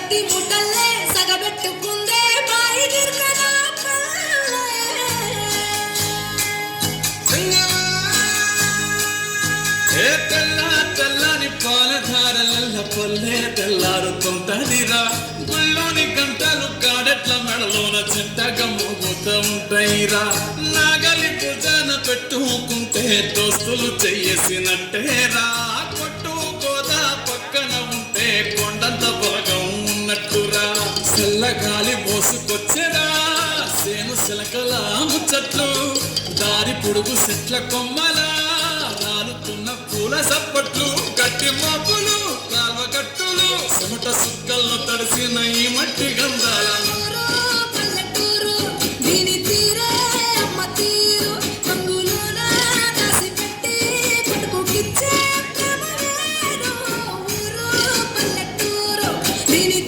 పత్తి ముట్టల్లే సగబెట్టుకుందే బాయి గిర్కనా తెల్లని పాలధారల పొల్లే తెల్లారుతుంటదిరా గుళ్ళోని గంటలు కాడెట్ల మెడలోన చింతగా మోగుతుంటైరా నాగలి భుజాన పెట్టుకుంటే దోస్తులు చెయ్యేసినట్టేరా కొట్టుకోదా పక్కన ఉంటే కొండంత బలగం ఉన్నట్టురా చల్లగాలి మోసుకొచ్చెరా సేను సిలకల ముచ్చట్లు దారి పొడుగు చెట్ల కొమ్మలా రాలుతున్న పూల సప్పట్లు గట్టి మాపులు కాల్వగట్టులు చెమట సుక్కల్లో తడిసిన ఈ మట్టి గంధాల పల్లెటూరు దీని తీరే అమ్మ తీరు రంగులోన దాసి పెట్టి కొట్టుకుకిచ్చే ప్రేమ వేరు ఊరు పల్లెటూరు దీని